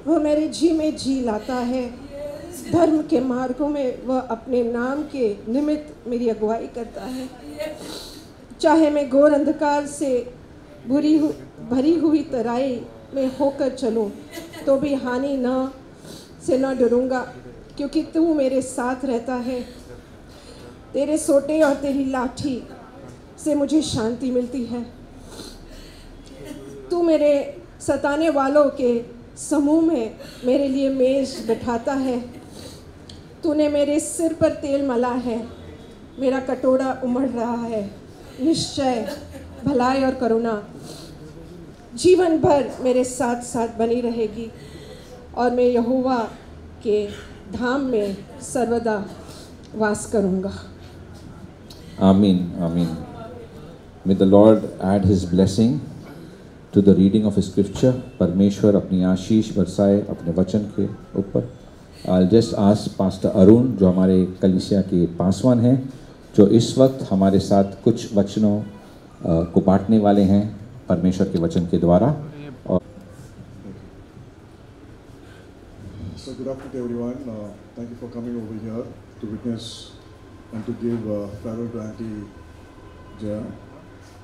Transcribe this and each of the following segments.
वह मेरे जी में जी लाता है। धर्म के मार्गों में वह अपने नाम के निमित्त मेरी अगुवाई करता है। चाहे मैं घोर अंधकार से भरी हुई तराई में होकर चलूं, तो भी हानि से न डरूंगा, क्योंकि तू मेरे साथ रहता है। तेरे सोटे और तेरी लाठी से मुझे शांति मिलती है। तू मेरे सताने वालों के समूह में मेरे लिए मेज बिठाता है। तूने मेरे सिर पर तेल मला है, मेरा कटोरा उमड़ रहा है। निश्चय भलाई और करुणा जीवन भर मेरे साथ साथ बनी रहेगी, और मैं यहोवा के धाम में सर्वदा वास करूँगा। Amen. Amen. May the Lord add His blessing to the reading of His scripture. परमेश्वर अपनी आशीष बरसाए अपने वचन के ऊपर. I'll just ask Pastor Arun, जो हमारे कलीसिया के पासवान हैं, जो इस वक्त हमारे साथ कुछ वचनों को बांटने वाले हैं परमेश्वर के वचन के द्वारा. और So good afternoon everyone. Thank you for coming over here to witness and to give farewell to Auntie Jaya.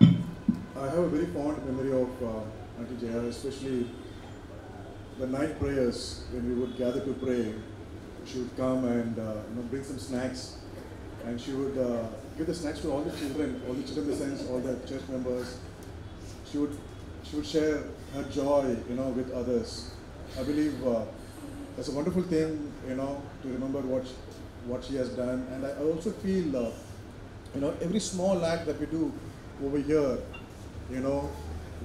I have a very fond memory of Auntie Jaya, especially the night prayers when we would gather to pray. She would come and bring some snacks, and she would give the snacks to all the children in the sense, all the church members. She would share her joy, with others. I believe it's a wonderful thing, to remember what she has done. And I also feel, every small act that we do over here,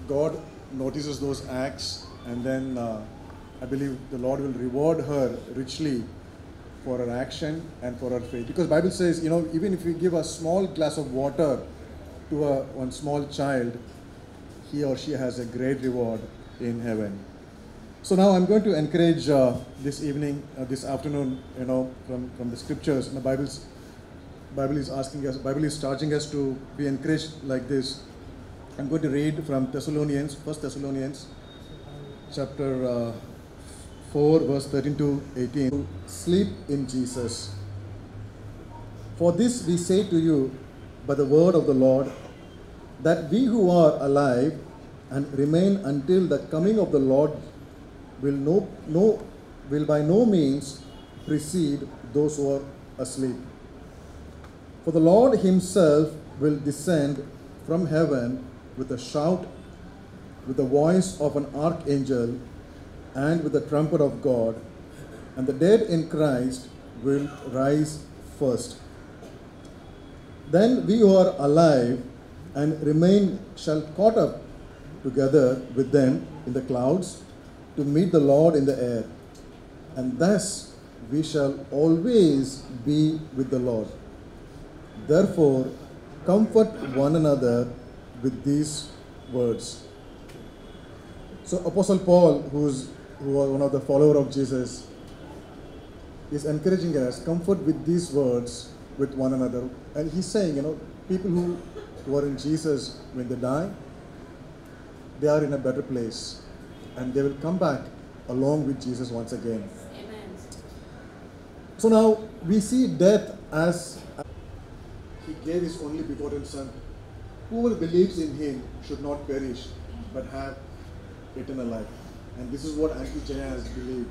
God notices those acts, and then I believe the Lord will reward her richly for her action and for her faith. Because Bible says, even if we give a small glass of water to one small child, he or she has a great reward in heaven. So now I'm going to encourage this evening, this afternoon, from the scriptures. The Bible is asking us, Bible is charging us to be encouraged like this. I'm going to read from 1 Thessalonians, chapter 4, verse 13 to 18. Sleep in Jesus. For this we say to you by the word of the Lord, that we who are alive and remain until the coming of the Lord will by no means precede those who are asleep. For the Lord himself will descend from heaven with a shout, with the voice of an archangel, and with the trumpet of God, and the dead in Christ will rise first. Then we who are alive and remain shall caught up together with them in the clouds to meet the Lord in the air, and thus we shall always be with the Lord. Therefore, comfort one another with these words. So Apostle Paul, who was one of the followers of Jesus, is encouraging us, comfort with these words with one another. And he's saying, people who are in Jesus, when they die, they are in a better place. And they will come back along with Jesus once again. Amen. So now we see death as he gave his only begotten Son. Whoever believes in him should not perish, but have eternal life. And this is what Auntie Jaya has believed.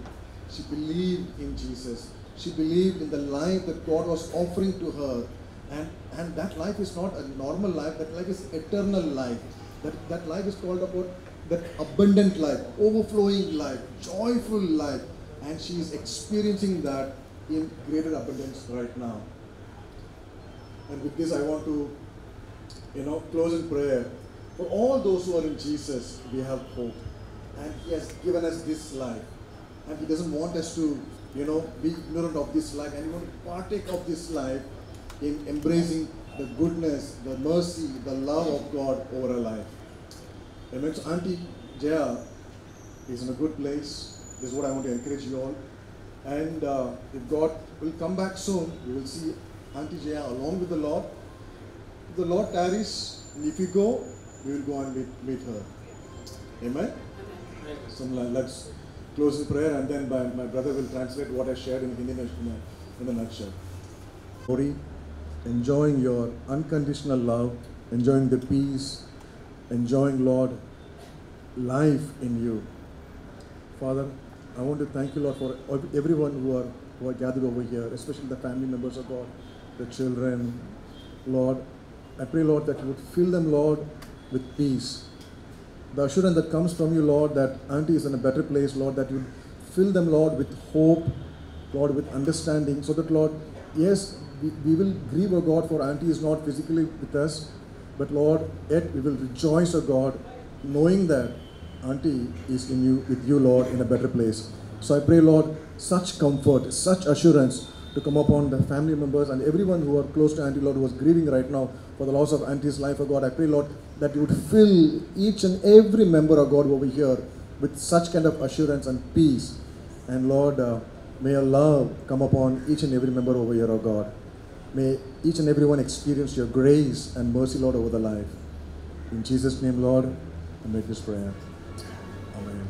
She believed in Jesus. She believed in the life that God was offering to her. And that life is not a normal life. That life is eternal life. That life is called about that abundant life, overflowing life, joyful life. And she is experiencing that in greater abundance right now. And with this I want to, close in prayer. For all those who are in Jesus, we have hope. And he has given us this life. And he doesn't want us to, be ignorant of this life. And he wants to partake of this life in embracing the goodness, the mercy, the love of God over our life. Amen. So Auntie Jaya is in a good place. This is what I want to encourage you all. And if God will come back soon, we will see Auntie Jaya along with the Lord. If the Lord tarries, and if we go, we will go and meet her. Amen. So let's close in prayer, and then my brother will translate what I shared in Hindi in a nutshell. Glory, enjoying your unconditional love, enjoying the peace, enjoying, Lord, life in you. Father, I want to thank you, Lord, for everyone who are gathered over here, especially the family members of God, the children. Lord, I pray, Lord, that you would fill them, Lord, with peace. The assurance that comes from you, Lord, that Auntie is in a better place, Lord, that you fill them, Lord, with hope, Lord, with understanding, so that, Lord, yes, we will grieve, O God, for Auntie is not physically with us, but, Lord, yet we will rejoice, O God, knowing that Auntie is in you, with you, Lord, in a better place. So I pray, Lord, such comfort, such assurance to come upon the family members and everyone who are close to Auntie, Lord, who is grieving right now for the loss of Auntie's life, O God. I pray, Lord, that you would fill each and every member of God over here with such kind of assurance and peace. And Lord, may your love come upon each and every member over here, O God. May each and everyone experience your grace and mercy, Lord, over the life. In Jesus' name, Lord, I make this prayer. Amen.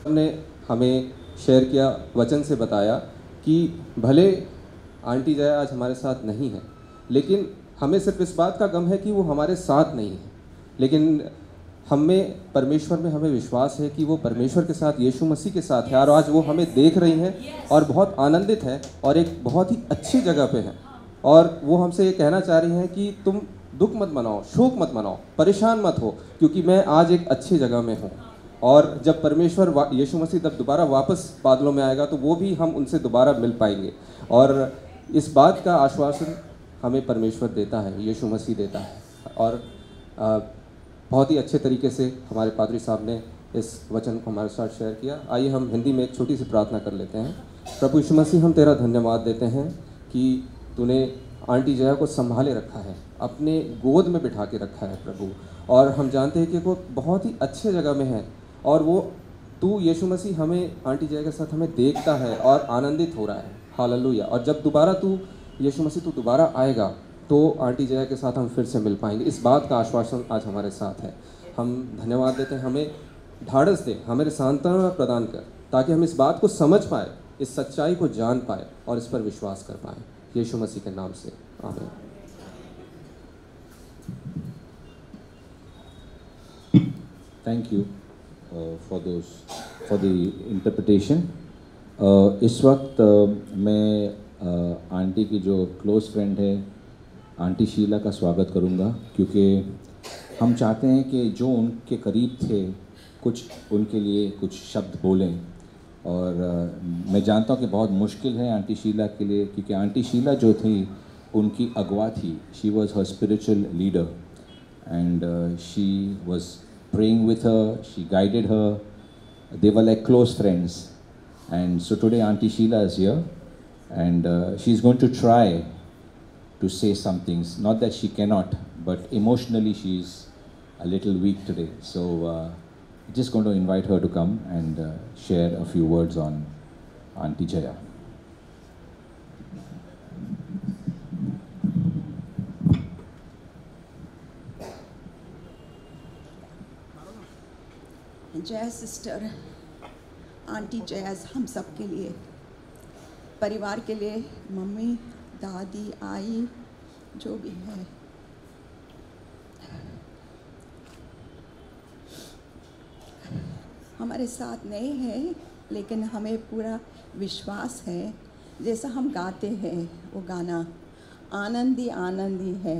हमने हमें share किया, वचन से बताया कि भले aunty Jaya आज हमारे साथ नहीं है, लेकिन हमें सिर्फ इस बात का गम है कि वो हमारे साथ नहीं है, लेकिन हमें परमेश्वर में हमें विश्वास है कि वो परमेश्वर के साथ, यीशु मसीह के साथ है, और आज वो हमें देख रही हैं और बहुत आनंदित है और एक बहुत ही अच्छी जगह पे है। और वो हमसे ये कहना चाह रही हैं कि तुम दुख मत मनाओ, शोक मत मनाओ, परेशान मत हो, क्योंकि मैं आज एक अच्छी जगह में हूँ। और जब परमेश्वर यीशु मसीह जब दोबारा वापस बादलों में आएगा तो वो भी हम उनसे दोबारा मिल पाएंगे। और इस बात का आश्वासन हमें परमेश्वर देता है, यीशु मसीह देता है। और बहुत ही अच्छे तरीके से हमारे पादरी साहब ने इस वचन को हमारे साथ शेयर किया। आइए हम हिंदी में एक छोटी सी प्रार्थना कर लेते हैं। प्रभु यीशु मसीह, हम तेरा धन्यवाद देते हैं कि तूने आंटी जया को संभाले रखा है, अपने गोद में बिठा के रखा है प्रभु। और हम जानते हैं कि वो बहुत ही अच्छे जगह में है और वो तू यीशु मसीह हमें आंटी जया के साथ हमें देखता है और आनंदित हो रहा है। हालेलुया। और जब दोबारा तू यीशु मसीह तू दोबारा आएगा तो आंटी जया के साथ हम फिर से मिल पाएंगे। इस बात का आश्वासन आज हमारे साथ है। हम धन्यवाद देते हैं। हमें ढाढ़स दे, हमें सांत्वना प्रदान कर, ताकि हम इस बात को समझ पाए, इस सच्चाई को जान पाए और इस पर विश्वास कर पाएँ। यीशु मसीह के नाम से आमीन। Thank you for the interpretation. इस वक्त मैं आंटी की जो क्लोज़ फ्रेंड है आंटी शीला का स्वागत करूंगा, क्योंकि हम चाहते हैं कि जो उनके करीब थे कुछ उनके लिए कुछ शब्द बोलें। और मैं जानता हूं कि बहुत मुश्किल है आंटी शीला के लिए, क्योंकि आंटी शीला जो थी उनकी अगवा थी। She was her spiritual leader and she was praying with her, she guided her, they were like close friends. And so today Auntie Sheila is here and she's going to try to say some things, not that she cannot, but emotionally she's a little weak today. So just going to invite her to come and share a few words on Auntie Jaya. जय sister aunty Jaya हम सब के लिए, परिवार के लिए, mummy, दादी, आई, जो भी है, हमारे साथ नहीं है, लेकिन हमें पूरा विश्वास है। जैसा हम गाते हैं वो गाना, आनंदी आनंदी है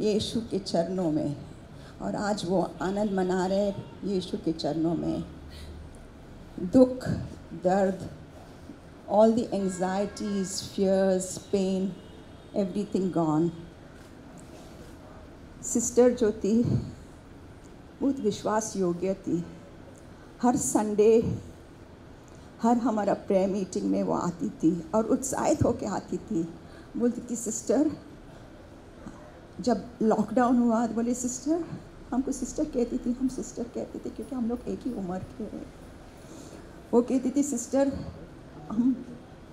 यीशु के चरणों में, और आज वो आनंद मना रहे यीशु के चरणों में। दुख, दर्द, all the anxieties, fears, pain, everything gone. Sister जो थी बहुत विश्वास योग्य थी। हर संडे, हर हमारा प्रेयर मीटिंग में वो आती थी और उत्साहित होकर आती थी। बोलती थी सिस्टर, जब लॉकडाउन हुआ तो बोले सिस्टर, हमको सिस्टर कहती थी, हम सिस्टर कहते थे क्योंकि हम लोग एक ही उम्र के हैं। वो कहती थी सिस्टर, हम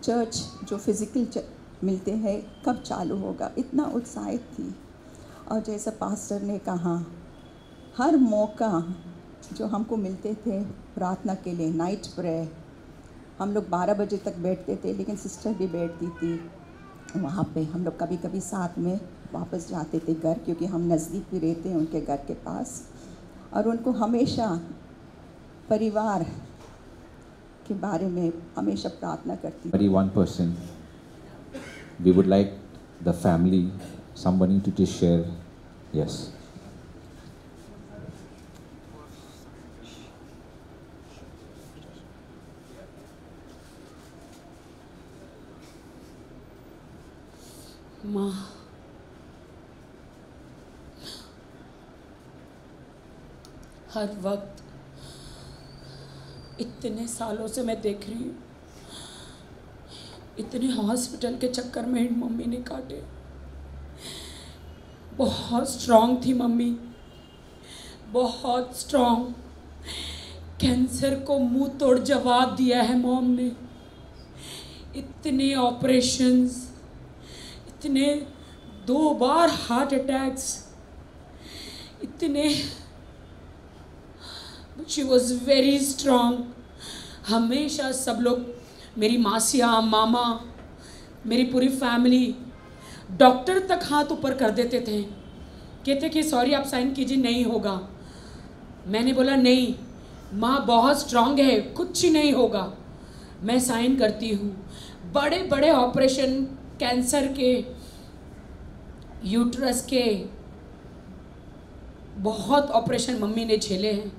चर्च जो फिज़िकल मिलते हैं कब चालू होगा। इतना उत्साहित थी। और जैसा पास्टर ने कहा, हर मौका जो हमको मिलते थे प्रार्थना के लिए, नाइट प्रेयर, हम लोग 12 बजे तक बैठते थे, लेकिन सिस्टर भी बैठती थी वहाँ पे। हम लोग कभी कभी साथ में वापस जाते थे घर, क्योंकि हम नज़दीक भी रहते हैं उनके घर के पास। और उनको हमेशा परिवार के बारे में हमेशा प्रार्थना करती थी। Only one person. We would like the family, somebody to just share. Yes. माँ, हर वक्त इतने सालों से मैं देख रही हूँ, इतने हॉस्पिटल के चक्कर में मम्मी ने काटे। बहुत स्ट्रांग थी मम्मी, बहुत स्ट्रांग। कैंसर को मुंह तोड़ जवाब दिया है मॉम ने। इतने ऑपरेशंस, इतने 2 बार हार्ट अटैक्स, इतने, शी वॉज वेरी स्ट्रांग। हमेशा सब लोग, मेरी मासियाँ, मामा, मेरी पूरी फैमिली, डॉक्टर तक हाथ ऊपर कर देते थे, कहते कि सॉरी आप साइन कीजिए, नहीं होगा। मैंने बोला नहीं, माँ बहुत स्ट्रांग है, कुछ ही नहीं होगा, मैं साइन करती हूँ। बड़े बड़े ऑपरेशन, कैंसर के, यूट्रस के, बहुत ऑपरेशन मम्मी ने झेले हैं।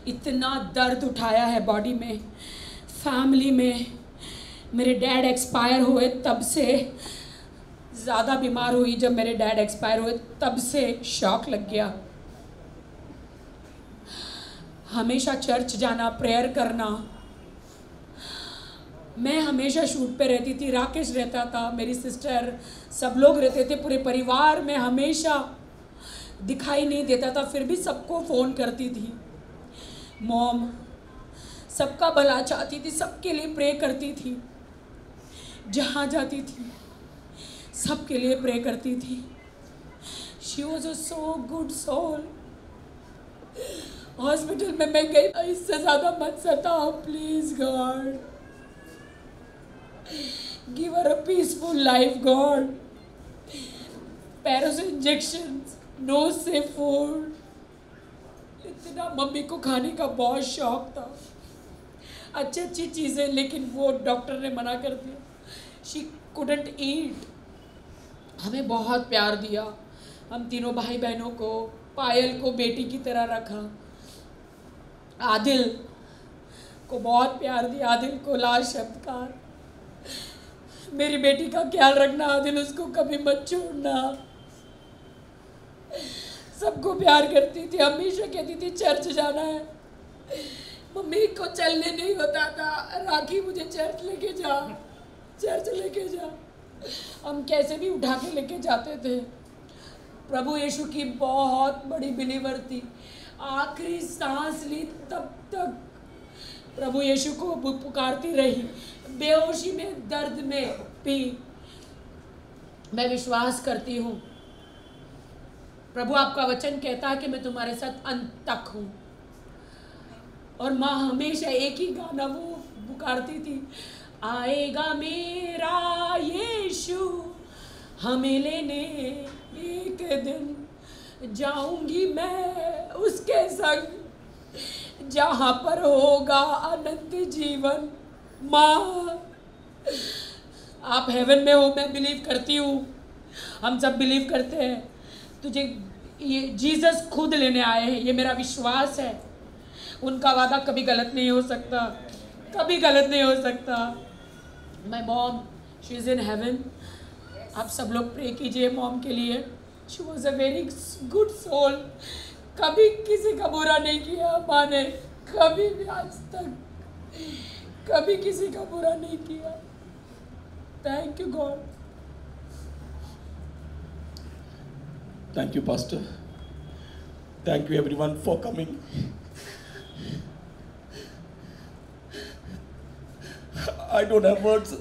इतना दर्द उठाया है बॉडी में, फैमिली में। मेरे डैड एक्सपायर हुए तब से ज़्यादा बीमार हुई। जब मेरे डैड एक्सपायर हुए तब से शॉक लग गया। हमेशा चर्च जाना, प्रेयर करना। मैं हमेशा शूट पे रहती थी, राकेश रहता था, मेरी सिस्टर, सब लोग रहते थे। पूरे परिवार में हमेशा दिखाई नहीं देता था, फिर भी सबको फ़ोन करती थी। मॉम सबका भला चाहती थी, सबके लिए प्रे करती थी। जहाँ जाती थी सबके लिए प्रे करती थी। She was a so good soul. Hospital में मैं गई, इससे ज़्यादा मत सताओ please God, give her a peaceful life God. पैरों से इंजेक्शन, नो से फूड। इतना मम्मी को खाने का बहुत शौक था, अच्छी अच्छी चीज़ें, लेकिन वो डॉक्टर ने मना कर दिया। शी कुडंट ईट। हमें बहुत प्यार दिया, हम तीनों भाई बहनों को, पायल को बेटी की तरह रखा, आदिल को बहुत प्यार दिया, आदिल को लाज शब्दकार। मेरी बेटी का ख्याल रखना आदिल, उसको कभी मत छोड़ना। सबको प्यार करती थी, हमेशा कहती थी चर्च जाना है। मम्मी को चलने नहीं होता था, राखी मुझे चर्च लेके जा, चर्च लेके जा। हम कैसे भी उठा के लेके जाते थे। प्रभु यीशु की बहुत बड़ी बिलीवर थी। आखिरी सांस ली तब तक प्रभु यीशु को पुकारती रही, बेहोशी में, दर्द में भी। मैं विश्वास करती हूँ, प्रभु आपका वचन कहता है कि मैं तुम्हारे साथ अंत तक हूँ। और माँ हमेशा एक ही गाना वो पुकारती थी, आएगा मेरा यीशु हमें लेने एक दिन, जाऊंगी मैं उसके संग, जहाँ पर होगा अनंत जीवन। माँ आप हेवन में हो, मैं बिलीव करती हूँ, हम सब बिलीव करते हैं। तुझे ये जीसस खुद लेने आए हैं, ये मेरा विश्वास है। उनका वादा कभी गलत नहीं हो सकता, कभी गलत नहीं हो सकता। My mom, she is in heaven. आप सब लोग प्रे कीजिए मॉम के लिए। She was a very good soul. कभी किसी का बुरा नहीं किया माँ ने, कभी भी आज तक कभी किसी का बुरा नहीं किया। Thank you God. Thank you, Pastor. Thank you, everyone, for coming. I don't have words.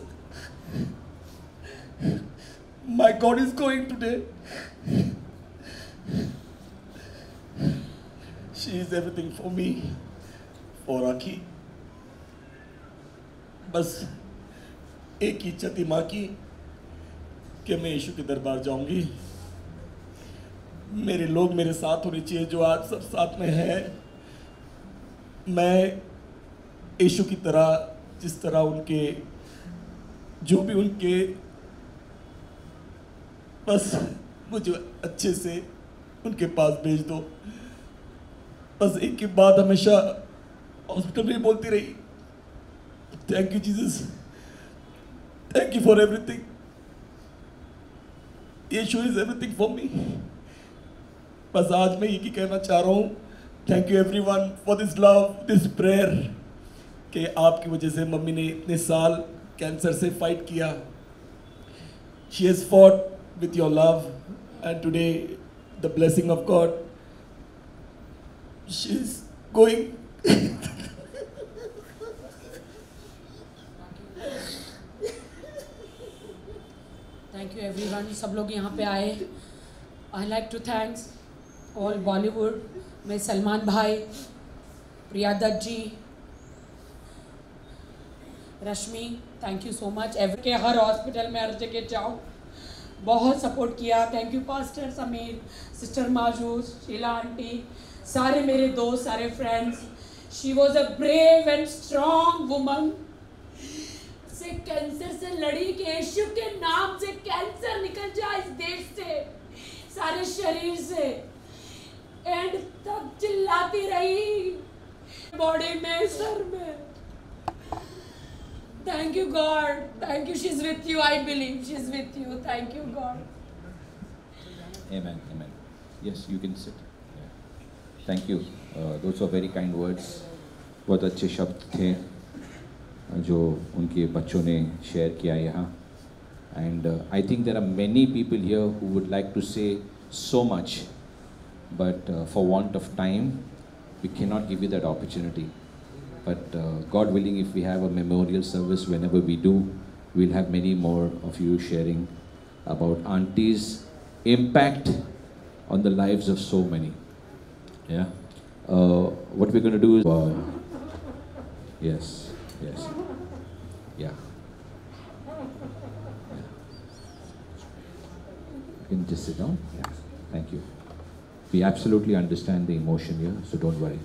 My God is going today. She is everything for me, for Rakhi. बस एक ही इच्छा थी माँ की कि मैं यीशु के दरबार जाऊंगी। मेरे लोग मेरे साथ होने चाहिए, जो आज सब साथ में है। मैं यीशु की तरह, जिस तरह उनके, जो भी उनके, बस मुझे अच्छे से उनके पास भेज दो। बस एक की बात हमेशा हॉस्पिटल में बोलती रही, thank you Jesus, thank you for everything, Yeshu is everything for me. बस आज मैं ये कहना चाह रहा हूँ, thank you everyone for this love, this prayer, कि आपकी वजह से मम्मी ने इतने साल कैंसर से फाइट किया। She has fought with your love, and today the blessing of God, she's going. Thank you everyone, सब लोग यहाँ पे आए। I like to thanks all Bollywood में सलमान भाई, Priya Dutt ji, Rashmi, thank you so much. Every के हर हॉस्पिटल में हर जगह जाऊँ, बहुत सपोर्ट किया। Thank you pastor Sameer, sister माजूज, शीला आंटी, सारे मेरे दोस्त, सारे friends. She was a brave and strong woman. से कैंसर से लड़ी कि यीशु के नाम से कैंसर निकल जाए इस देश से, सारे शरीर से। एंड तब चिल्लाती रही बॉडी में, सर में। Thank you God, thank you, she's with you, I believe she's with you, thank you God. Amen, amen. Yes, you can sit. Yeah. Thank you. Those were very kind words. बहुत अच्छे शब्द थे जो उनके बच्चों ने share किया यहाँ. And I think there are many people here who would like to say so much, but for want of time, we cannot give you that opportunity. But God willing, if we have a memorial service, whenever we do, we'll have many more of you sharing about Auntie's impact on the lives of so many. Yeah. What we're going to do is, yes, yeah. Yeah. You can just sit down. Yeah. Thank you. We absolutely understand the emotion here, so don't worry.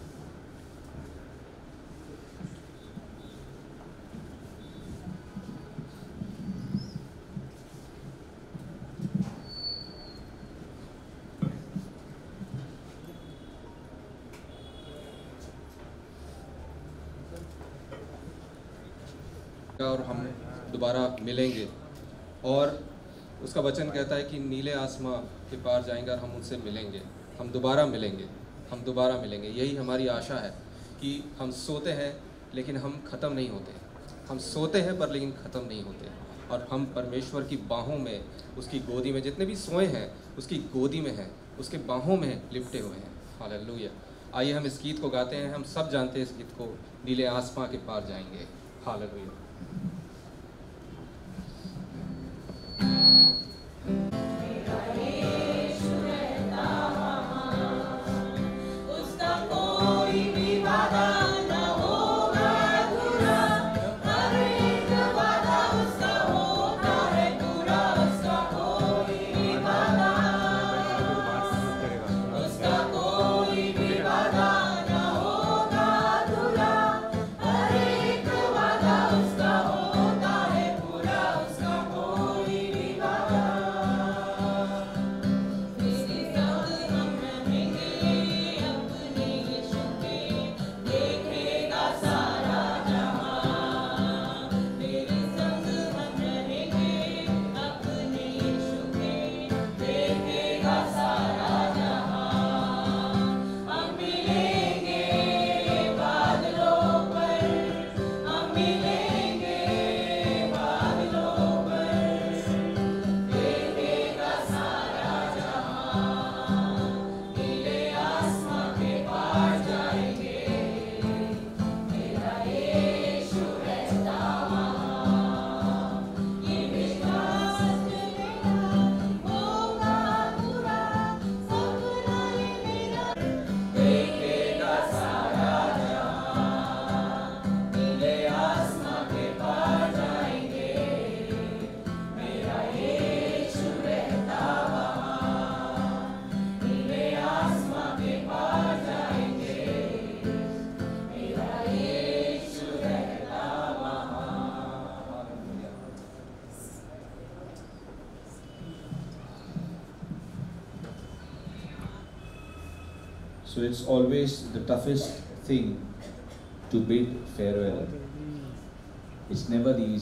और हम दोबारा मिलेंगे, और उसका वचन कहता है कि नीले आसमां के पार जाएंगे और हम उनसे मिलेंगे, हम दोबारा मिलेंगे, हम दोबारा मिलेंगे। यही हमारी आशा है कि हम सोते हैं लेकिन हम ख़त्म नहीं होते, हम सोते हैं पर लेकिन ख़त्म नहीं होते, और हम परमेश्वर की बाहों में, उसकी गोदी में, जितने भी सोए हैं उसकी गोदी में हैं, उसके बाहों में लिपटे हुए हैं। हालेलुया। आइए हम इस गीत को गाते हैं। हम सब जानते हैं इस गीत को, नीले आसमां के पार जाएंगे। Hallelujah. So it's always the toughest thing to bid farewell. It's never the easy.